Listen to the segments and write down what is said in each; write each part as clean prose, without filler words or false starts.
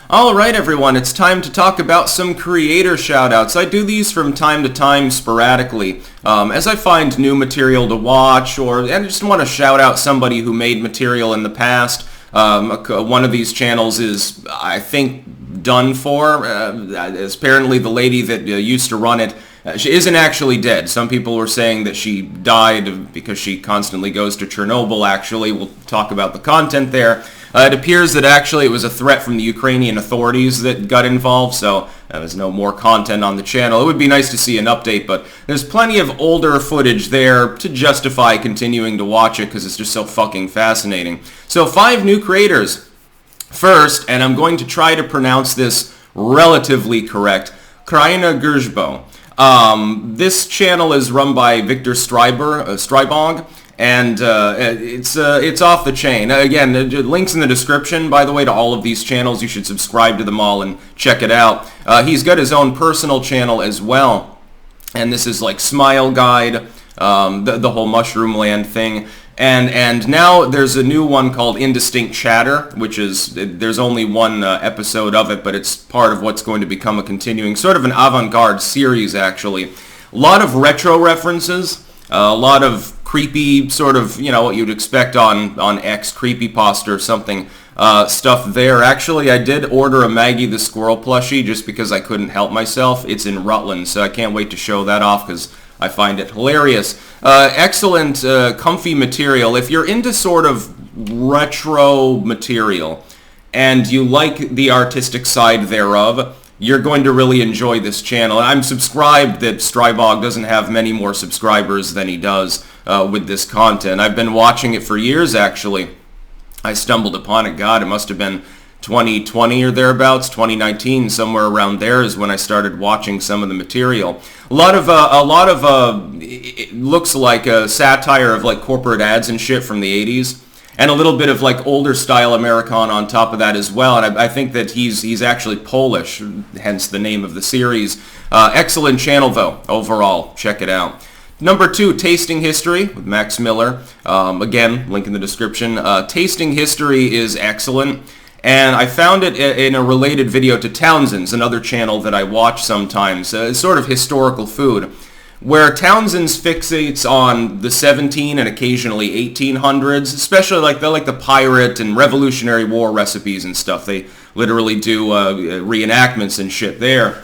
Alright everyone, it's time to talk about some creator shoutouts. I do these from time to time sporadically as I find new material to watch and I just want to shout out somebody who made material in the past. One of these channels is, I think, done for. Apparently the lady that used to run it, she isn't actually dead. Some people were saying that she died because she constantly goes to Chernobyl, actually. We'll talk about the content there. It appears that actually it was a threat from the Ukrainian authorities that got involved, so there's no more content on the channel. It would be nice to see an update, but there's plenty of older footage there to justify continuing to watch it because it's just so fucking fascinating. So 5 new creators. First, and I'm going to try to pronounce this relatively correct, Kraina Gerzbo. This channel is run by Victor Strybog. And it's off the chain. Again, links in the description, by the way, to all of these channels. You should subscribe to them all and check it out. He's got his own personal channel as well. And this is like Smile Guide, the whole Mushroom Land thing. And now there's a new one called Indistinct Chatter, which is, there's only one episode of it, but it's part of what's going to become a continuing, sort of an avant-garde series, actually. A lot of retro references, a lot of creepy sort of, you know, what you'd expect on X, creepypasta or something, stuff there. Actually, I did order a Maggie the Squirrel plushie just because I couldn't help myself. It's in Rutland, so I can't wait to show that off because I find it hilarious. Excellent, comfy material. If you're into sort of retro material and you like the artistic side thereof, you're going to really enjoy this channel. I'm subscribed that Strybog doesn't have many more subscribers than he does with this content. I've been watching it for years, actually. I stumbled upon it, God, it must have been 2020 or thereabouts, 2019, somewhere around there is when I started watching some of the material. A lot of it looks like a satire of like corporate ads and shit from the 80s. And a little bit of like older style Americana on top of that as well. And I think that he's actually Polish, hence the name of the series. Excellent channel though, overall. Check it out. Number 2, Tasting History with Max Miller. Again, link in the description. Tasting History is excellent. And I found it in a related video to Townsend's, another channel that I watch sometimes. It's sort of historical food, where Townsend's fixates on the 17 and occasionally 1800s, especially like the pirate and Revolutionary War recipes and stuff. They literally do reenactments and shit there.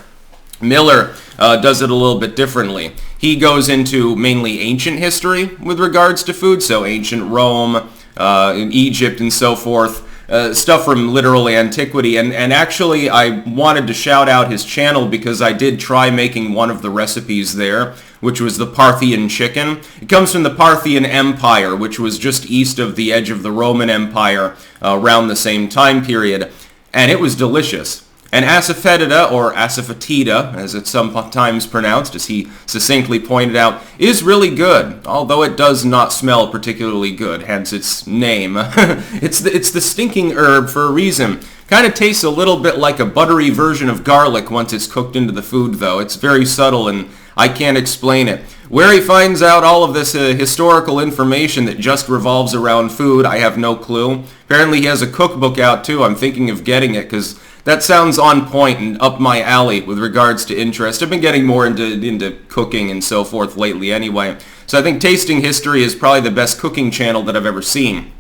Miller does it a little bit differently. He goes into mainly ancient history with regards to food, so ancient Rome, Egypt and so forth. Stuff from literal antiquity, and actually I wanted to shout out his channel because I did try making one of the recipes there, which was the Parthian chicken. It comes from the Parthian Empire, which was just east of the edge of the Roman Empire around the same time period, and it was delicious. And asafoetida, or asafoetida, as it's sometimes pronounced, as he succinctly pointed out, is really good, although it does not smell particularly good, hence its name. It's the stinking herb for a reason. Kind of tastes a little bit like a buttery version of garlic once it's cooked into the food, though. It's very subtle, and I can't explain it. Where he finds out all of this historical information that just revolves around food, I have no clue. Apparently he has a cookbook out, too. I'm thinking of getting it, because that sounds on point and up my alley with regards to interest. I've been getting more into cooking and so forth lately anyway. So I think Tasting History is probably the best cooking channel that I've ever seen.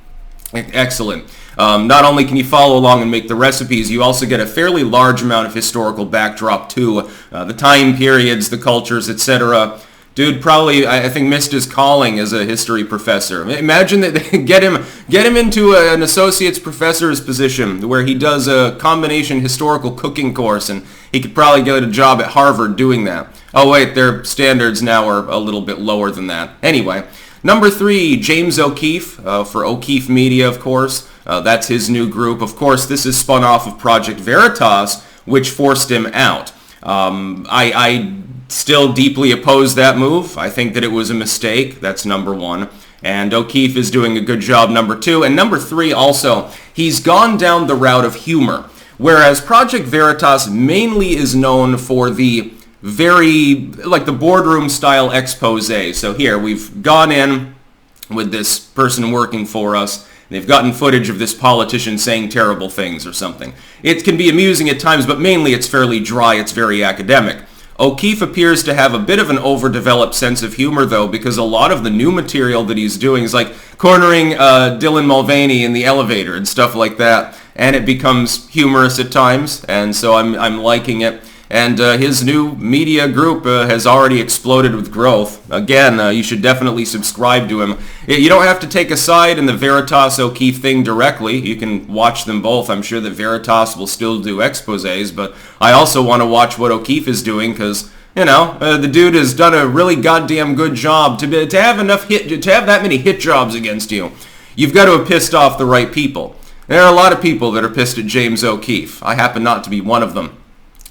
Excellent. Not only can you follow along and make the recipes, you also get a fairly large amount of historical backdrop too. The time periods, the cultures, etc. Dude probably, I think, missed his calling as a history professor. Imagine that they get him into an associate's professor's position where he does a combination historical cooking course, and he could probably get a job at Harvard doing that. Oh wait, their standards now are a little bit lower than that. Anyway, number 3, James O'Keefe, for O'Keefe Media, of course. That's his new group. Of course, this is spun off of Project Veritas, which forced him out. I still deeply oppose that move. I think that it was a mistake. That's number 1. And O'Keefe is doing a good job, number 2. And number 3 also, he's gone down the route of humor. Whereas Project Veritas mainly is known for the very, like the boardroom style expose. So here, we've gone in with this person working for us. They've gotten footage of this politician saying terrible things or something. It can be amusing at times, but mainly it's fairly dry. It's very academic. O'Keefe appears to have a bit of an overdeveloped sense of humor, though, because a lot of the new material that he's doing is like cornering Dylan Mulvaney in the elevator and stuff like that, and it becomes humorous at times, and so I'm liking it. And his new media group has already exploded with growth. Again, you should definitely subscribe to him. You don't have to take a side in the Veritas-O'Keefe thing directly. You can watch them both. I'm sure that Veritas will still do exposés, but I also want to watch what O'Keefe is doing because, you know, the dude has done a really goddamn good job to have that many hit jobs against you. You've got to have pissed off the right people. There are a lot of people that are pissed at James O'Keefe. I happen not to be one of them.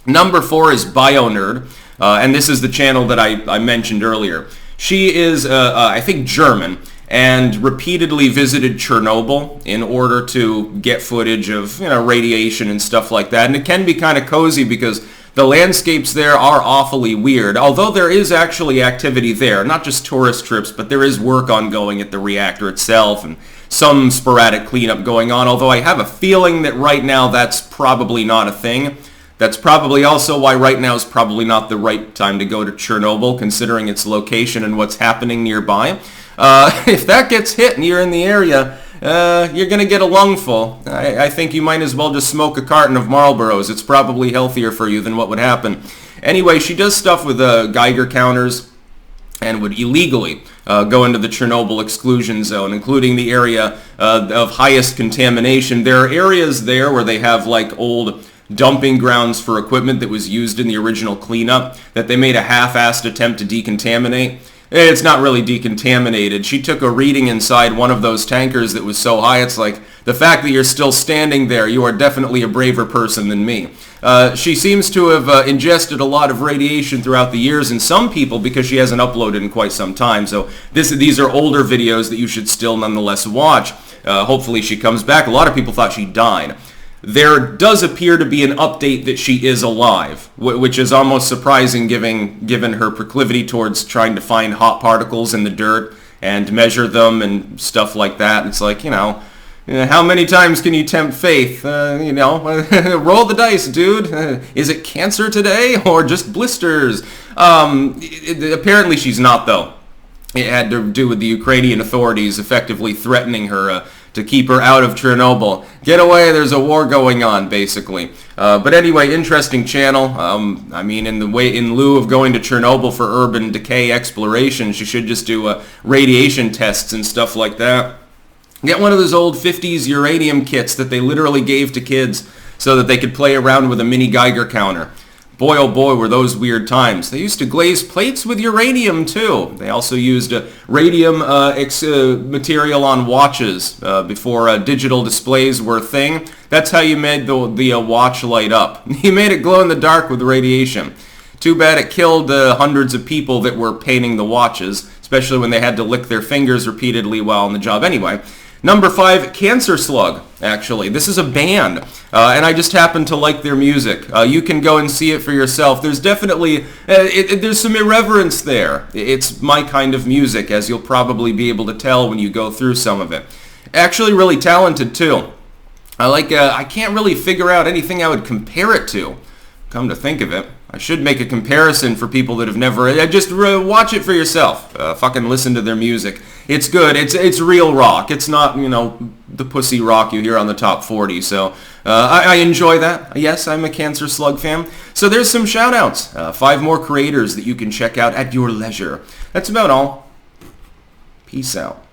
Number 4 is BioNerd, and this is the channel that I mentioned earlier. She is, I think, German, and repeatedly visited Chernobyl in order to get footage of, you know, radiation and stuff like that. And it can be kind of cozy because the landscapes there are awfully weird, although there is actually activity there, not just tourist trips, but there is work ongoing at the reactor itself and some sporadic cleanup going on, although I have a feeling that right now that's probably not a thing. That's probably also why right now is probably not the right time to go to Chernobyl, considering its location and what's happening nearby. If that gets hit and you're in the area, you're going to get a lungful. I think you might as well just smoke a carton of Marlboros. It's probably healthier for you than what would happen. Anyway, she does stuff with Geiger counters and would illegally go into the Chernobyl exclusion zone, including the area of highest contamination. There are areas there where they have like old dumping grounds for equipment that was used in the original cleanup that they made a half-assed attempt to decontaminate. It's not really decontaminated. She took a reading inside one of those tankers that was so high, it's like, the fact that you're still standing there, you are definitely a braver person than me. She seems to have ingested a lot of radiation throughout the years, and some people, because she hasn't uploaded in quite some time, so these are older videos that you should still nonetheless watch. Hopefully she comes back. A lot of people thought she died. There does appear to be an update that she is alive, which is almost surprising given her proclivity towards trying to find hot particles in the dirt and measure them and stuff like that. It's like, you know, how many times can you tempt faith? You know, roll the dice, dude. Is it cancer today or just blisters? Apparently she's not, though. It had to do with the Ukrainian authorities effectively threatening her to keep her out of Chernobyl. Get away, there's a war going on, basically. But anyway, interesting channel. I mean, in lieu of going to Chernobyl for urban decay exploration, she should just do radiation tests and stuff like that. Get one of those old 50s uranium kits that they literally gave to kids so that they could play around with a mini Geiger counter. Boy, oh boy, were those weird times. They used to glaze plates with uranium, too. They also used radium material on watches before digital displays were a thing. That's how you made the watch light up. You made it glow in the dark with radiation. Too bad it killed hundreds of people that were painting the watches, especially when they had to lick their fingers repeatedly while on the job. Anyway, number 5, Cancer Slug, actually. This is a band, and I just happen to like their music. You can go and see it for yourself. There's definitely, there's some irreverence there. It's my kind of music, as you'll probably be able to tell when you go through some of it. Actually really talented, too. I can't really figure out anything I would compare it to, come to think of it. I should make a comparison for people that have never... just watch it for yourself. Fucking listen to their music. It's good. It's real rock. It's not, you know, the pussy rock you hear on the top 40. So I enjoy that. Yes, I'm a Cancer Slug fan. So there's some shout-outs. 5 more creators that you can check out at your leisure. That's about all. Peace out.